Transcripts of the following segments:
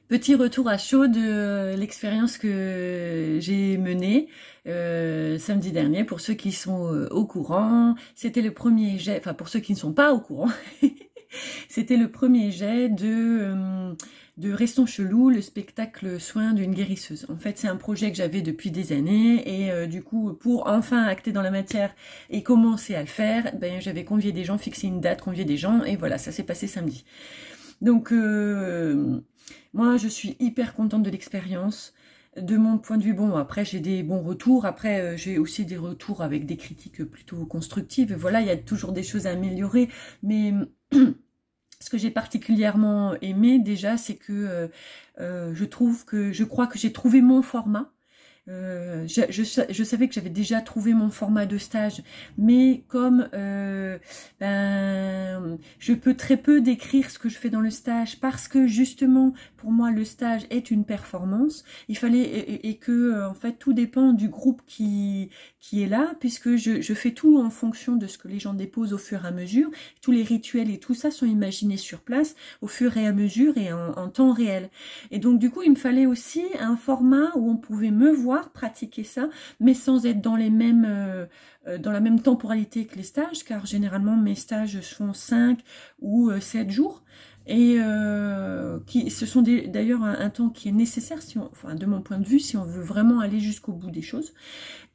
Petit retour à chaud de l'expérience que j'ai menée samedi dernier. Pour ceux qui sont au courant, c'était le premier jet, enfin pour ceux qui ne sont pas au courant, c'était le premier jet de Restons Chelou, le spectacle soin d'une guérisseuse. En fait, c'est un projet que j'avais depuis des années et du coup, pour enfin acter dans la matière et commencer à le faire, ben j'avais convié des gens, fixé une date, convié des gens et voilà, ça s'est passé samedi. Donc, moi, je suis hyper contente de l'expérience. De mon point de vue, bon, après, j'ai des bons retours. Après, j'ai aussi des retours avec des critiques plutôt constructives. Voilà, il y a toujours des choses à améliorer. Mais ce que j'ai particulièrement aimé, déjà, c'est que je crois que j'ai trouvé mon format. Je savais que j'avais déjà trouvé mon format de stage, mais comme je peux très peu décrire ce que je fais dans le stage parce que justement pour moi le stage est une performance, il fallait et que en fait tout dépend du groupe qui est là, puisque je fais tout en fonction de ce que les gens déposent au fur et à mesure. Tous les rituels et tout ça sont imaginés sur place au fur et à mesure et en temps réel. Et donc du coup il me fallait aussi un format où on pouvait me voir pratiquer ça, mais sans être dans dans la même temporalité que les stages, car généralement mes stages font 5 ou 7 jours. Et ce sont d'ailleurs un temps qui est nécessaire, si enfin de mon point de vue, si on veut vraiment aller jusqu'au bout des choses.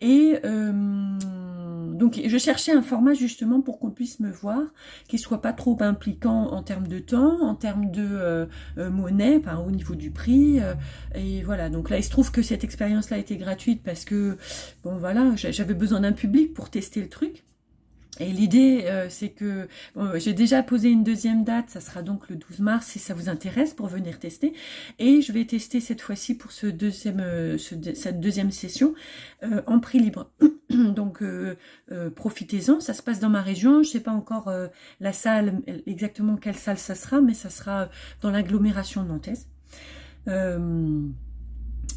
Et donc je cherchais un format justement pour qu'on puisse me voir, qui soit pas trop impliquant en termes de temps, en termes de monnaie, enfin, au niveau du prix. Et voilà, donc là il se trouve que cette expérience-là a été gratuite parce que, bon voilà, j'avais besoin d'un public pour tester le truc. Et l'idée, c'est que j'ai déjà posé une deuxième date, ça sera donc le 12 mars si ça vous intéresse pour venir tester. Et je vais tester cette fois-ci pour cette deuxième session en prix libre. Donc profitez-en, ça se passe dans ma région, je sais pas encore la salle, exactement quelle salle ça sera, mais ça sera dans l'agglomération nantaise.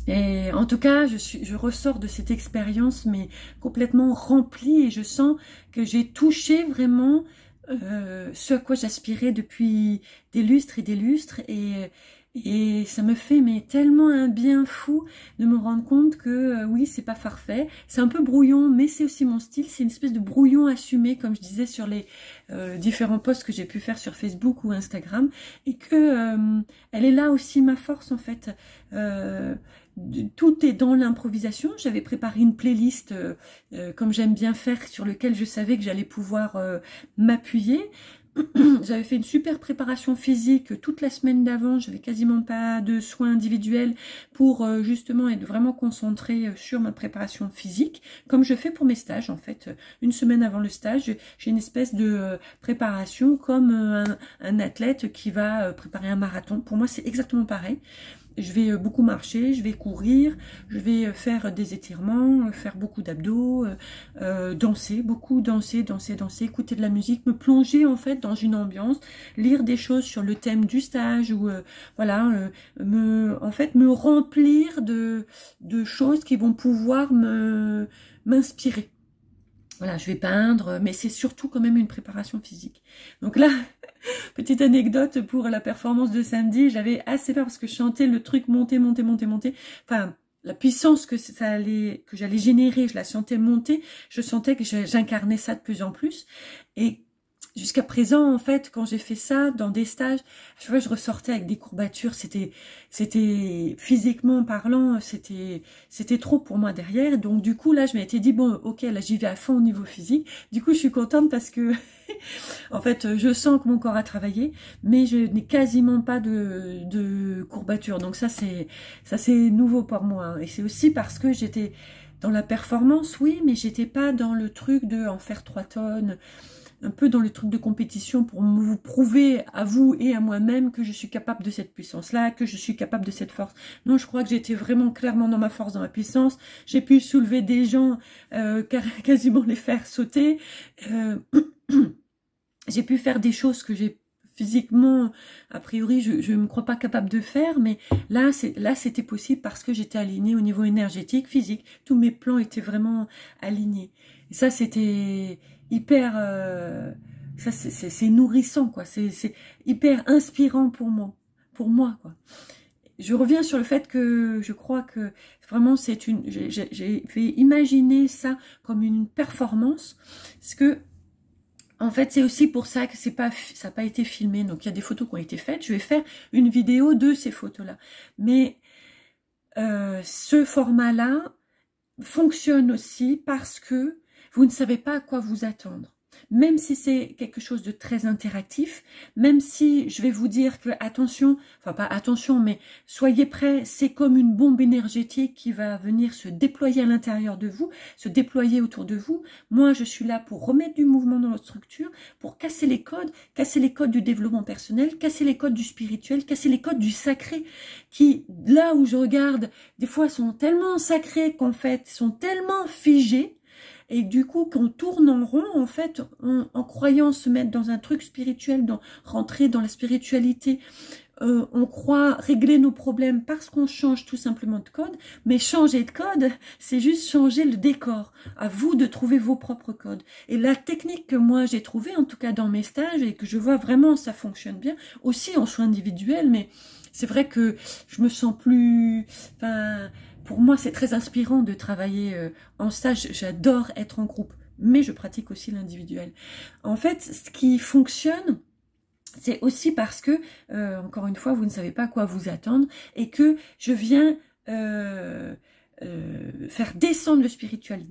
Et en tout cas, je ressors de cette expérience, mais complètement remplie, et je sens que j'ai touché vraiment ce à quoi j'aspirais depuis des lustres et des lustres, et ça me fait mais tellement un bien fou de me rendre compte que oui, c'est pas parfait, c'est un peu brouillon, mais c'est aussi mon style, c'est une espèce de brouillon assumé, comme je disais sur les différents posts que j'ai pu faire sur Facebook ou Instagram, et que elle est là aussi ma force en fait. Tout est dans l'improvisation. J'avais préparé une playlist comme j'aime bien faire, sur lequel je savais que j'allais pouvoir m'appuyer. J'avais fait une super préparation physique toute la semaine d'avant, j'avais quasiment pas de soins individuels pour justement être vraiment concentrée sur ma préparation physique, comme je fais pour mes stages en fait. Une semaine avant le stage, j'ai une espèce de préparation comme un athlète qui va préparer un marathon. Pour moi, c'est exactement pareil. Je vais beaucoup marcher, je vais courir, je vais faire des étirements, faire beaucoup d'abdos, danser, beaucoup danser, écouter de la musique, me plonger en fait dans une ambiance, lire des choses sur le thème du stage ou voilà, me remplir de choses qui vont pouvoir m'inspirer. Voilà, je vais peindre, mais c'est surtout quand même une préparation physique. Donc là, petite anecdote pour la performance de samedi, j'avais assez peur parce que je chantais le truc monter. Enfin, la puissance que j'allais générer, je la sentais monter. Je sentais que j'incarnais ça de plus en plus. Et jusqu'à présent, en fait, quand j'ai fait ça dans des stages, chaque fois je ressortais avec des courbatures. C'était physiquement parlant, c'était trop pour moi derrière. Donc du coup là, je m'étais dit bon, ok, là j'y vais à fond au niveau physique. Du coup, je suis contente parce que en fait, je sens que mon corps a travaillé, mais je n'ai quasiment pas de courbatures. Donc ça c'est nouveau pour moi. Hein. Et c'est aussi parce que j'étais dans la performance, oui, mais j'étais pas dans le truc de en faire 3 tonnes. Un peu dans le truc de compétition pour vous prouver à vous et à moi-même que je suis capable de cette puissance-là, que je suis capable de cette force. Non, je crois que j'étais vraiment clairement dans ma force, dans ma puissance. J'ai pu soulever des gens, quasiment les faire sauter. J'ai pu faire des choses que j'ai physiquement, a priori, je ne me crois pas capable de faire, mais là, c'était possible parce que j'étais alignée au niveau énergétique, physique. Tous mes plans étaient vraiment alignés. Et ça, c'était hyper, ça c'est nourrissant quoi, c'est hyper inspirant pour moi quoi. je reviens sur le fait que je crois que vraiment j'ai fait imaginer ça comme une performance, parce que en fait, c'est aussi pour ça que ça n'a pas été filmé. Donc, il y a des photos qui ont été faites. Je vais faire une vidéo de ces photos-là. Mais ce format-là fonctionne aussi parce que vous ne savez pas à quoi vous attendre. Même si c'est quelque chose de très interactif, même si je vais vous dire que attention, enfin pas attention, mais soyez prêts, c'est comme une bombe énergétique qui va venir se déployer à l'intérieur de vous, se déployer autour de vous. Moi, je suis là pour remettre du mouvement dans votre structure, pour casser les codes du développement personnel, casser les codes du spirituel, casser les codes du sacré, qui, là où je regarde, des fois sont tellement sacrés qu'en fait, sont tellement figés. Et du coup, qu'on tourne en rond, en fait, en croyant se mettre dans un truc spirituel, rentrer dans la spiritualité, on croit régler nos problèmes parce qu'on change tout simplement de code. Mais changer de code, c'est juste changer le décor. À vous de trouver vos propres codes. Et la technique que moi j'ai trouvée, en tout cas dans mes stages, et que je vois vraiment ça fonctionne bien, aussi en soins individuels, mais c'est vrai que je me sens plus... Enfin, pour moi, c'est très inspirant de travailler en stage. J'adore être en groupe, mais je pratique aussi l'individuel. En fait, ce qui fonctionne, c'est aussi parce que, encore une fois, vous ne savez pas à quoi vous attendre et que je viens faire descendre le spirituel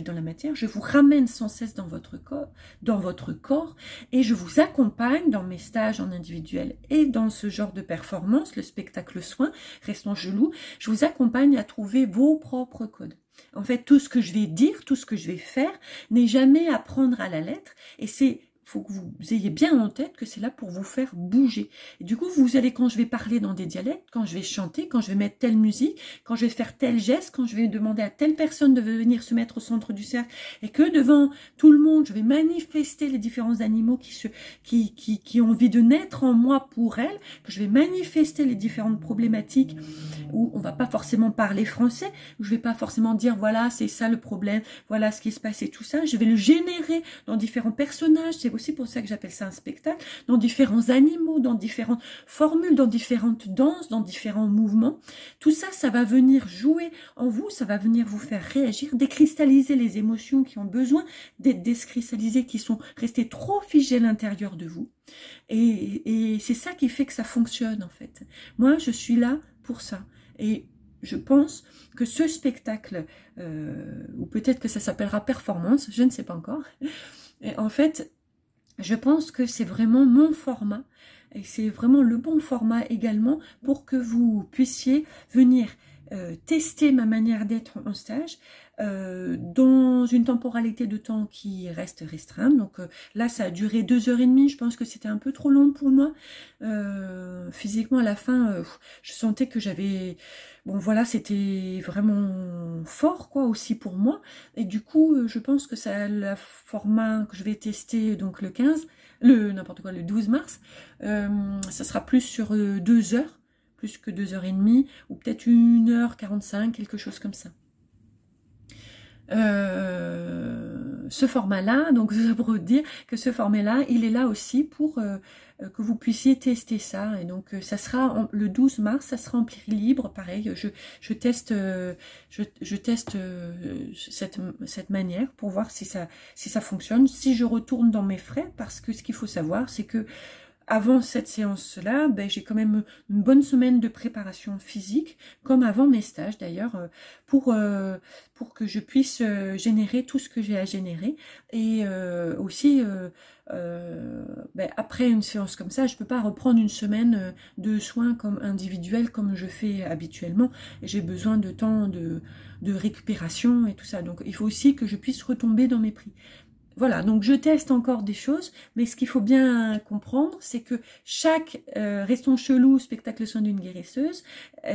dans la matière. Je vous ramène sans cesse dans votre corps et je vous accompagne dans mes stages en individuel et dans ce genre de performance, le spectacle soin, restons gelous, je vous accompagne à trouver vos propres codes. En fait, tout ce que je vais dire, tout ce que je vais faire n'est jamais à prendre à la lettre et faut que vous ayez bien en tête que c'est là pour vous faire bouger. Et du coup, vous allez, quand je vais parler dans des dialectes, quand je vais chanter, quand je vais mettre telle musique, quand je vais faire tel geste, quand je vais demander à telle personne de venir se mettre au centre du cercle, et que devant tout le monde, je vais manifester les différents animaux qui ont envie de naître en moi pour elles, que je vais manifester les différentes problématiques où on va pas forcément parler français, où je vais pas forcément dire voilà, c'est ça le problème, voilà ce qui se passe et tout ça. Je vais le générer dans différents personnages. C'est aussi pour ça que j'appelle ça un spectacle, dans différents animaux, dans différentes formules, dans différentes danses, dans différents mouvements. Tout ça, ça va venir jouer en vous, ça va venir vous faire réagir, décristalliser les émotions qui ont besoin d'être décristallisées, qui sont restées trop figées à l'intérieur de vous. Et c'est ça qui fait que ça fonctionne en fait. Moi, je suis là pour ça. Et je pense que ce spectacle, ou peut-être que ça s'appellera performance, je ne sais pas encore, et en fait, je pense que c'est vraiment mon format et c'est vraiment le bon format également pour que vous puissiez venir tester ma manière d'être en stage dans une temporalité de temps qui reste restreinte. Donc là, ça a duré 2h30. Je pense que c'était un peu trop long pour moi. Physiquement, à la fin, je sentais que j'avais... Bon, voilà, c'était vraiment fort, quoi, aussi pour moi. Et du coup, je pense que ça, le format que je vais tester, donc le 15, le 12 mars, ça sera plus sur 2 heures, plus que 2h30, ou peut-être 1h45, quelque chose comme ça. Ce format-là, donc pour dire que ce format-là, il est là aussi pour que vous puissiez tester ça. Et donc ça sera le 12 mars, ça sera en prix libre, pareil. Je teste cette manière pour voir si ça fonctionne. Si je retourne dans mes frais, parce que ce qu'il faut savoir, c'est que avant cette séance-là, ben, j'ai quand même une bonne semaine de préparation physique, comme avant mes stages d'ailleurs, pour que je puisse générer tout ce que j'ai à générer. Et aussi, ben, après une séance comme ça, je peux pas reprendre une semaine de soins comme individuels comme je fais habituellement. J'ai besoin de temps de récupération et tout ça. Donc il faut aussi que je puisse retomber dans mes prix. Voilà, donc je teste encore des choses, mais ce qu'il faut bien comprendre, c'est que chaque Restons chelous, spectacle soin d'une guérisseuse,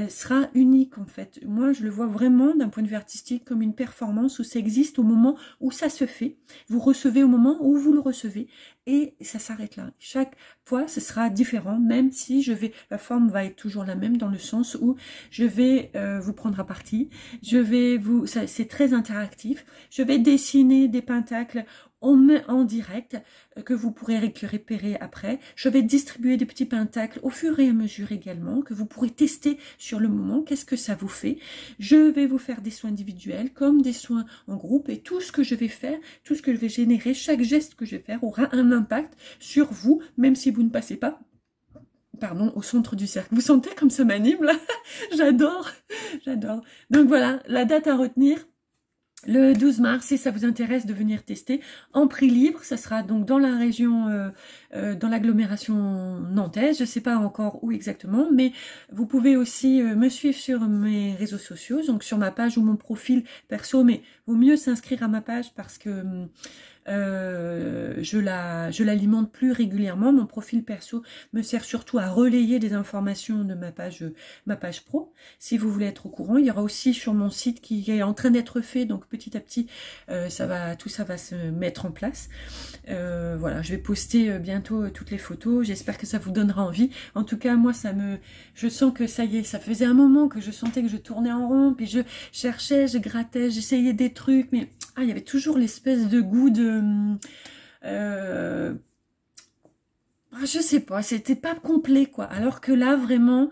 sera unique en fait. Moi, je le vois vraiment d'un point de vue artistique comme une performance où ça existe au moment où ça se fait. Vous recevez au moment où vous le recevez et ça s'arrête là. Chaque fois, ce sera différent, même si la forme va être toujours la même dans le sens où je vais vous prendre à partie. C'est très interactif. Je vais dessiner des pentacles en direct que vous pourrez récupérer après. Je vais distribuer des petits pentacles au fur et à mesure également, que vous pourrez tester sur le moment, qu'est-ce que ça vous fait. Je vais vous faire des soins individuels comme des soins en groupe, et tout ce que je vais faire, tout ce que je vais générer, chaque geste que je vais faire aura un impact sur vous, même si vous ne passez pas, pardon, au centre du cercle. Vous sentez comme ça m'anime là? J'adore, j'adore. Donc voilà, la date à retenir. Le 12 mars, si ça vous intéresse de venir tester, en prix libre, ça sera donc dans la région, dans l'agglomération nantaise, je ne sais pas encore où exactement, mais vous pouvez aussi me suivre sur mes réseaux sociaux, donc sur ma page ou mon profil perso, mais vaut mieux s'inscrire à ma page parce que je l'alimente plus régulièrement. Mon profil perso me sert surtout à relayer des informations de ma page pro. Si vous voulez être au courant, il y aura aussi sur mon site qui est en train d'être fait, donc petit à petit, tout ça va se mettre en place. Voilà, je vais poster bientôt toutes les photos. J'espère que ça vous donnera envie. En tout cas, moi, je sens que ça y est, ça faisait un moment que je sentais que je tournais en rond, puis je cherchais, je grattais, j'essayais des trucs, mais il y avait toujours l'espèce de goût de... je sais pas, c'était pas complet, quoi. Alors que là, vraiment,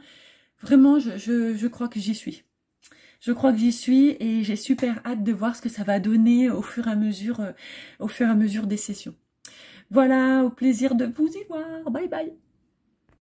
je crois que j'y suis. Je crois que j'y suis et j'ai super hâte de voir ce que ça va donner au fur et à mesure des sessions. Voilà, au plaisir de vous y voir. Bye bye.